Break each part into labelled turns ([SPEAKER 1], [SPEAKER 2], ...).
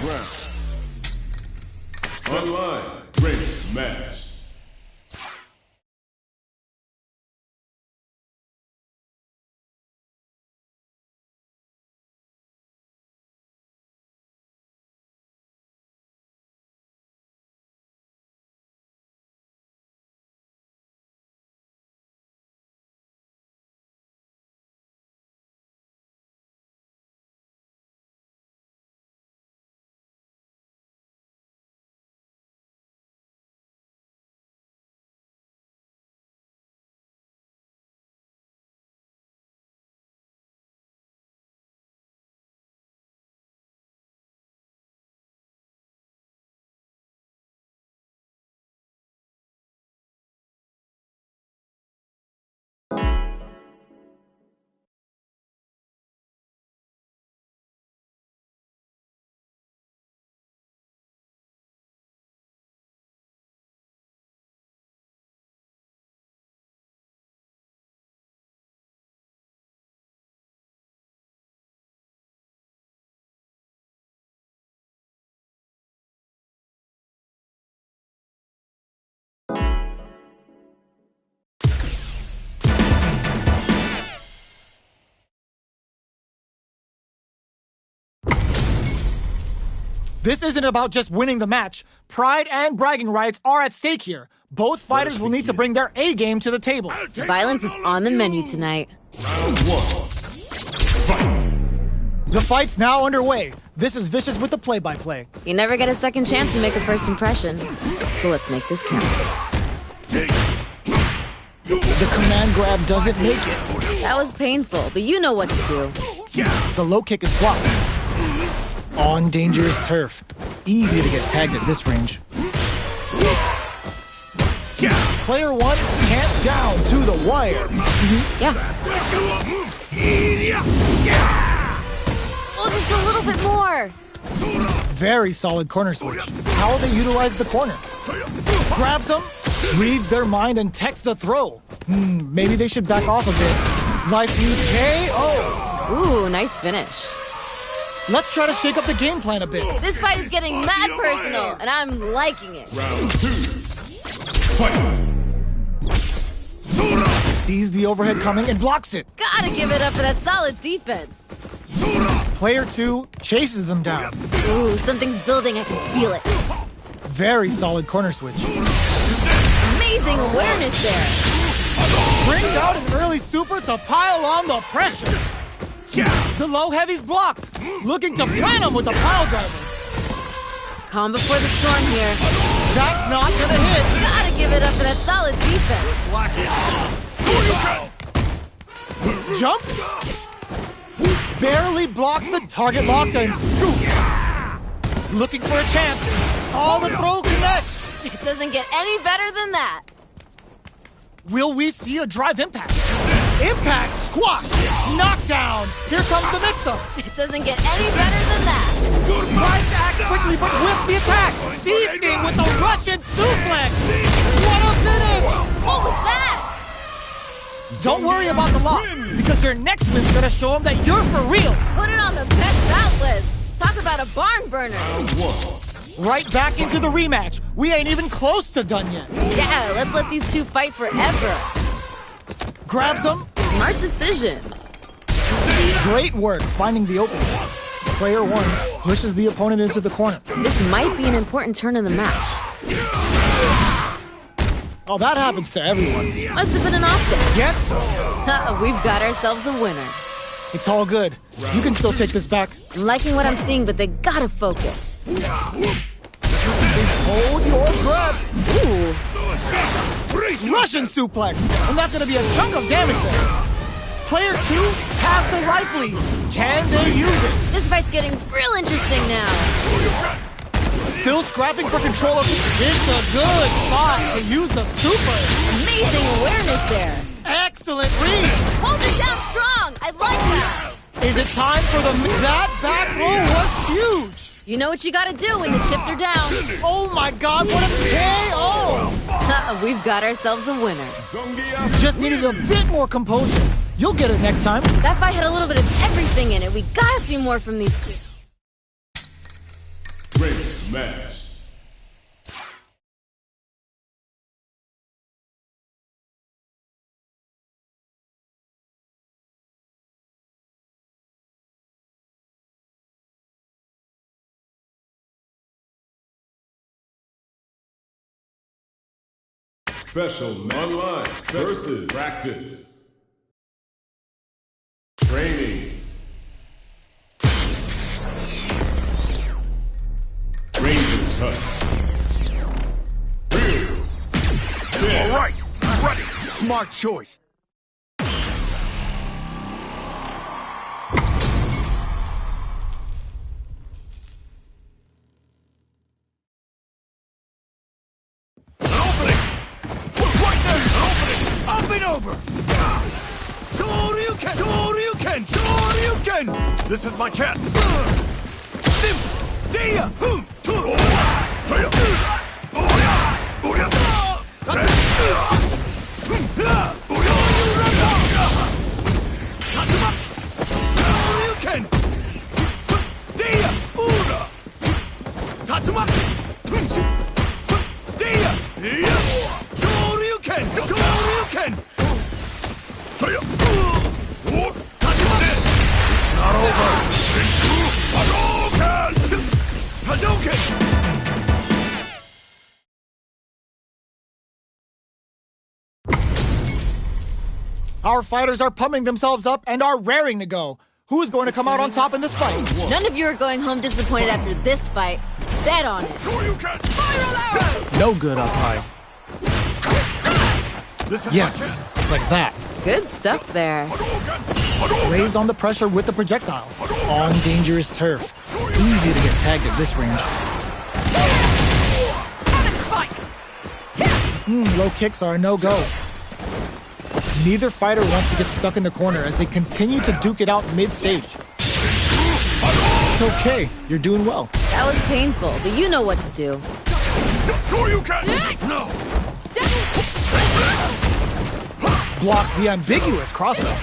[SPEAKER 1] round. Online race match.
[SPEAKER 2] This isn't about just winning the match. Pride and bragging rights are at stake here. Both fighters will need to bring their A game to the table.
[SPEAKER 3] Violence is on the menu tonight.
[SPEAKER 1] Round one. Fight.
[SPEAKER 2] The fight's now underway. This is Vicious with the play-by-play.
[SPEAKER 3] You never get a second chance to make a first impression. So let's make this count.
[SPEAKER 2] The command grab doesn't make it.
[SPEAKER 3] That was painful, but you know what to do.
[SPEAKER 2] The low kick is blocked. On dangerous turf. Easy to get tagged at this range. Player one can't down to the wire.
[SPEAKER 3] Yeah. Oh, just a little bit more.
[SPEAKER 2] Very solid corner switch. How they utilize the corner. Grabs them, reads their mind, and texts a throw. Maybe they should back off a bit. Life lead KO.
[SPEAKER 3] Ooh, nice finish.
[SPEAKER 2] Let's try to shake up the game plan a bit.
[SPEAKER 3] This fight is getting mad personal, and I'm liking it.
[SPEAKER 1] Round two. Fight.
[SPEAKER 2] Sees the overhead coming and blocks it.
[SPEAKER 3] Gotta give it up for that solid defense.
[SPEAKER 2] Player two chases them down.
[SPEAKER 3] Ooh, something's building, I can feel it.
[SPEAKER 2] Very solid corner switch.
[SPEAKER 3] Amazing awareness there.
[SPEAKER 2] Brings out an early super to pile on the pressure. The low heavy's blocked. Looking to plant him with the pile driver.
[SPEAKER 3] Calm before the storm here.
[SPEAKER 2] That's not gonna hit.
[SPEAKER 3] Gotta give it up for that solid defense.
[SPEAKER 2] Jumps. Barely blocks the target locked and scoop. Looking for a chance. All the throw connects.
[SPEAKER 3] It doesn't get any better than that.
[SPEAKER 2] Will we see a drive impact? Impact, squash, knockdown. Here comes the mix-up.
[SPEAKER 3] It doesn't get any better than that.
[SPEAKER 2] Tries to act quickly, but whiffs the attack. Feasting with the Russian suplex. What a finish!
[SPEAKER 3] What was that?
[SPEAKER 2] Don't worry about the loss, because your next win's gonna show them that you're for real.
[SPEAKER 3] Put it on the best out list. Talk about a barn burner.
[SPEAKER 2] Right back into the rematch. We ain't even close to done yet.
[SPEAKER 3] Yeah, let's let these two fight forever.
[SPEAKER 2] Grabs them.
[SPEAKER 3] Smart decision.
[SPEAKER 2] Great work finding the opening. Player one pushes the opponent into the corner.
[SPEAKER 3] This might be an important turn in the match.
[SPEAKER 2] Oh, that happens to everyone.
[SPEAKER 3] Must have been an off day.
[SPEAKER 2] Get some.
[SPEAKER 3] We've got ourselves a winner.
[SPEAKER 2] It's all good. You can still take this back.
[SPEAKER 3] I'm liking what I'm seeing, but they gotta focus.
[SPEAKER 2] Hold your grab.
[SPEAKER 3] Ooh.
[SPEAKER 2] Russian suplex. And that's going to be a chunk of damage there. Player two has the life lead. Can they use it?
[SPEAKER 3] This fight's getting real interesting now.
[SPEAKER 2] Still scrapping for control of it. It's a good spot to use the super.
[SPEAKER 3] Amazing awareness there.
[SPEAKER 2] Excellent read.
[SPEAKER 3] Hold it down strong. I like that.
[SPEAKER 2] Is it time for the... That back row was huge.
[SPEAKER 3] You know what you gotta do when the chips are down.
[SPEAKER 2] Oh my God, what a KO!
[SPEAKER 3] We've got ourselves a winner.
[SPEAKER 2] Just needed a bit more composure. You'll get it next time.
[SPEAKER 3] That fight had a little bit of everything in it. We gotta see more from these two.
[SPEAKER 1] match. Special online versus practice. Training. Rangers Hut. Real.
[SPEAKER 4] All right, I'm ready. Smart choice. Up and over! Shoryuken! Shoryuken! Shoryuken! This is my chance! Sim! Dia! Hum! Tu! Saya! Shoryuken! Dia! Ura! Tatsumaki! Dia! Shoryuken! Shoryuken! Saya! Tatsumaki! It's not over! Hadouken! Hadouken!
[SPEAKER 2] Our fighters are pumping themselves up and are raring to go. Who is going to come out on top in this fight?
[SPEAKER 3] None of you are going home disappointed after this fight. Bet on it.
[SPEAKER 4] Shoryuken! Spiral arrow!
[SPEAKER 2] No good up high.
[SPEAKER 4] This is
[SPEAKER 2] Yes, like that.
[SPEAKER 3] Good stuff there.
[SPEAKER 2] Raised on the pressure with the projectile. On dangerous turf. Easy to get tagged at this range. Low kicks are a no-go. Neither fighter wants to get stuck in the corner as they continue to duke it out mid-stage. It's okay, you're doing well.
[SPEAKER 3] That was painful, but you know what to do.
[SPEAKER 4] Shoryuken! No!
[SPEAKER 2] Blocks the ambiguous crossover.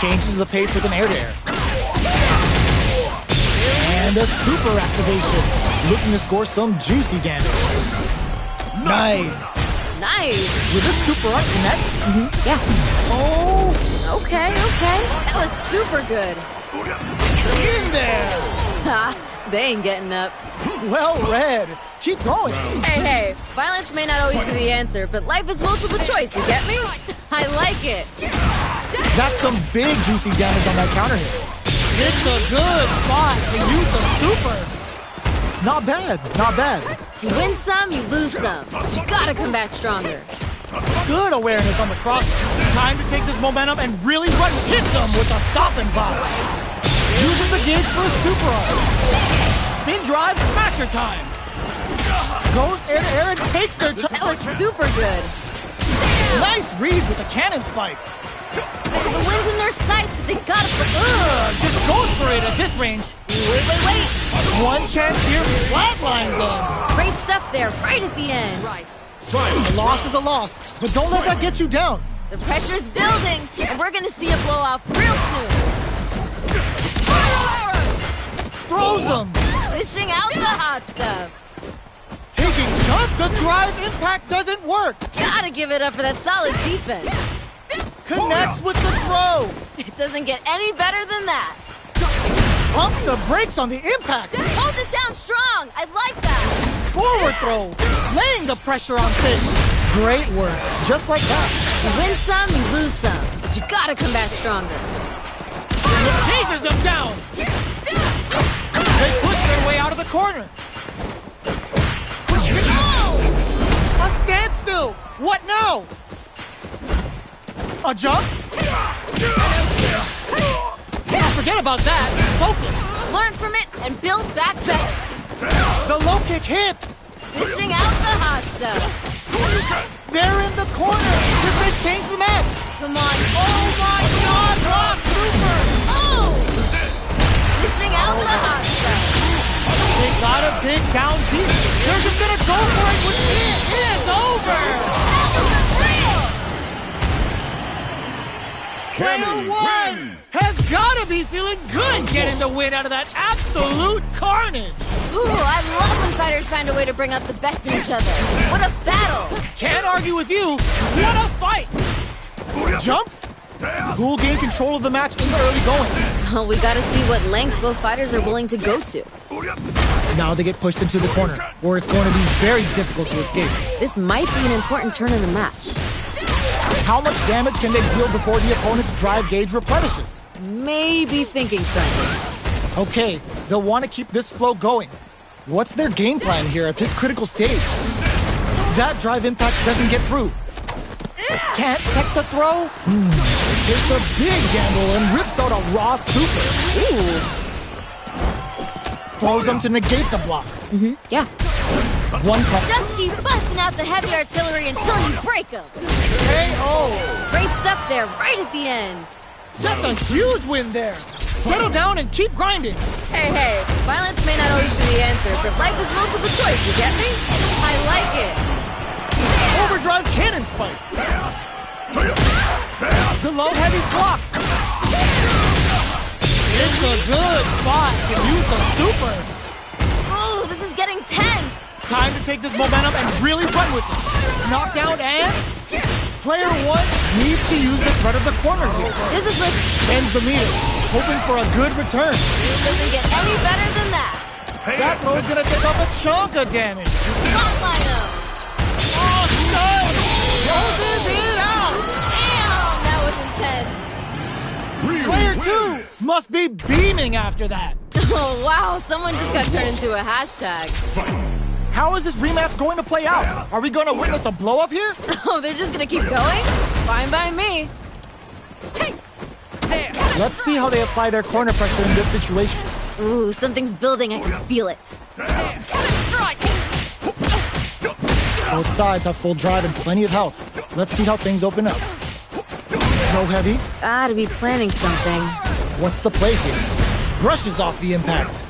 [SPEAKER 2] Changes the pace with an air-to-air. And a super activation. Looking to score some juicy damage. Nice.
[SPEAKER 3] Nice.
[SPEAKER 2] With a super art connect.
[SPEAKER 3] Yeah.
[SPEAKER 2] Oh,
[SPEAKER 3] Okay. That was super good.
[SPEAKER 2] in there.
[SPEAKER 3] Ha! They ain't getting up.
[SPEAKER 2] Well read. Keep going.
[SPEAKER 3] Hey, violence may not always be the answer, but life is multiple choice, you get me? I like it.
[SPEAKER 2] That's some big juicy damage on that counter hit. It's a good spot to use the super. Not bad, not bad.
[SPEAKER 3] You win some, you lose some. But you gotta come back stronger.
[SPEAKER 2] Good awareness on the cross. Time to take this momentum and really run hit them with a stopping block. Uses the gauge for a super art. Spin drive, smasher time. Goes air to air and takes their time.
[SPEAKER 3] That was super good.
[SPEAKER 2] Nice read with a cannon spike.
[SPEAKER 3] The wind's in their sights, but they gotta
[SPEAKER 2] Just goes for it at this range.
[SPEAKER 3] Wait.
[SPEAKER 2] One chance here, flatlines them.
[SPEAKER 3] Great stuff there, right at the end.
[SPEAKER 2] A loss is a loss, but don't let that get you down.
[SPEAKER 3] The pressure's building, and we're gonna see a blowout real soon.
[SPEAKER 2] Throws them.
[SPEAKER 3] Dishing out the hot stuff.
[SPEAKER 2] Taking chunk, the drive impact doesn't work.
[SPEAKER 3] Gotta give it up for that solid defense.
[SPEAKER 2] Connects with the throw.
[SPEAKER 3] It doesn't get any better than that.
[SPEAKER 2] Pumps the brakes on the impact.
[SPEAKER 3] Holds it down strong. I like that.
[SPEAKER 2] Forward throw. Laying the pressure on Finn. Great work. Just like that.
[SPEAKER 3] You win some, you lose some. But you gotta come back stronger.
[SPEAKER 2] Chases them down. They push their way out of the corner. A standstill. What now? A jump? Forget about that. Focus.
[SPEAKER 3] Learn from it and build back better.
[SPEAKER 2] The low kick hits.
[SPEAKER 3] Dishing out the hot stuff.
[SPEAKER 2] They're in the corner. This may change the match.
[SPEAKER 3] Come on.
[SPEAKER 2] Oh my God! Rock Super.
[SPEAKER 3] Oh! Dishing out the hot stuff.
[SPEAKER 2] They gotta dig down deep. They're just gonna go for it with it. It is over. Player one has gotta be feeling good getting the win out of that absolute carnage.
[SPEAKER 3] Ooh, I love when fighters find a way to bring out the best in each other. What a battle!
[SPEAKER 2] Can't argue with you. What a fight! Jumps? Who'll gain control of the match in the early going?
[SPEAKER 3] Well, we gotta see what lengths both fighters are willing to go to.
[SPEAKER 2] Now they get pushed into the corner, where it's going to be very difficult to escape.
[SPEAKER 3] This might be an important turn in the match.
[SPEAKER 2] How much damage can they deal before the opponent's drive gauge replenishes?
[SPEAKER 3] Maybe thinking something.
[SPEAKER 2] Okay, they'll want to keep this flow going. What's their game plan here at this critical stage? That drive impact doesn't get through. Can't tech the throw? Takes a big gamble and rips out a raw super.
[SPEAKER 3] Ooh.
[SPEAKER 2] Throws them to negate the block.
[SPEAKER 3] Yeah.
[SPEAKER 2] One call.
[SPEAKER 3] Just keep busting out the heavy artillery until you break them.
[SPEAKER 2] KO.
[SPEAKER 3] Great stuff there, right at the end.
[SPEAKER 2] That's a huge win there. Settle down and keep grinding.
[SPEAKER 3] Hey, violence may not always be the answer, but life is multiple choice, you get me? I like it.
[SPEAKER 2] Overdrive cannon spike. The low heavy's blocked. It's a good spot to use the super.
[SPEAKER 3] Ooh, this is getting tense.
[SPEAKER 2] Time to take this momentum and really run with it. Knockdown and player one needs to use the threat of the corner here.
[SPEAKER 3] This is like,
[SPEAKER 2] Ends the meter, hoping for a good return.
[SPEAKER 3] it doesn't get any better than that.
[SPEAKER 2] That throw's gonna take off a chunk of damage.
[SPEAKER 3] Spotlight him.
[SPEAKER 2] Oh, no! Closes it out!
[SPEAKER 3] Damn, that was intense.
[SPEAKER 2] Player two must be beaming after that.
[SPEAKER 3] Oh, wow, someone just got turned into a hashtag.
[SPEAKER 2] How is this rematch going to play out? Are we going to witness a blow-up here?
[SPEAKER 3] Oh, they're just gonna keep going? Fine by me.
[SPEAKER 2] Let's see how they apply their corner pressure in this situation.
[SPEAKER 3] Ooh, something's building, I can feel it.
[SPEAKER 2] Both sides have full drive and plenty of health. Let's see how things open up. Low heavy.
[SPEAKER 3] Gotta be planning something.
[SPEAKER 2] What's the play here? Brushes off the impact.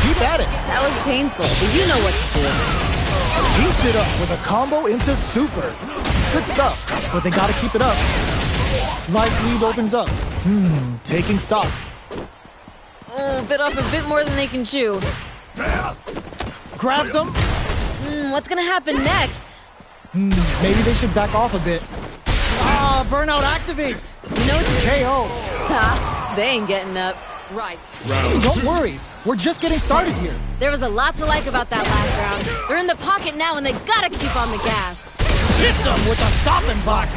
[SPEAKER 2] Keep at it.
[SPEAKER 3] That was painful, but you know what to do.
[SPEAKER 2] Heats it up with a combo into super. Good stuff, but they gotta keep it up. Life lead opens up. Taking stock.
[SPEAKER 3] Oh, bit off a bit more than they can chew.
[SPEAKER 2] Grabs them.
[SPEAKER 3] What's gonna happen next?
[SPEAKER 2] Maybe they should back off a bit. Ah, burnout activates.
[SPEAKER 3] You know what to
[SPEAKER 2] KO.
[SPEAKER 3] Ha! They ain't getting up. Right.
[SPEAKER 2] Don't worry. We're just getting started here.
[SPEAKER 3] There was a lot to like about that last round. They're in the pocket now and they gotta keep on the gas.
[SPEAKER 2] Hit them with a stopping block.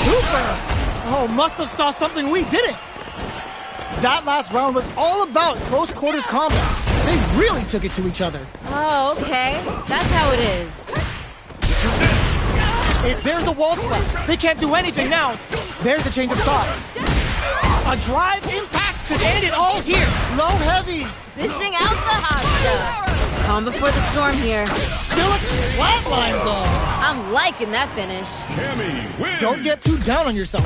[SPEAKER 2] Super. Oh, must have saw something we didn't. That last round was all about close quarters combat. They really took it to each other.
[SPEAKER 3] Oh, okay. That's how it is.
[SPEAKER 2] There's a wall splat. They can't do anything now. There's a change of sides. A drive impact could end it all here. Low heavy.
[SPEAKER 3] Dishing out the hot stuff. Calm before the storm here.
[SPEAKER 2] Still a flatline zone.
[SPEAKER 3] I'm liking that finish.
[SPEAKER 1] Cammy wins.
[SPEAKER 2] Don't get too down on yourself.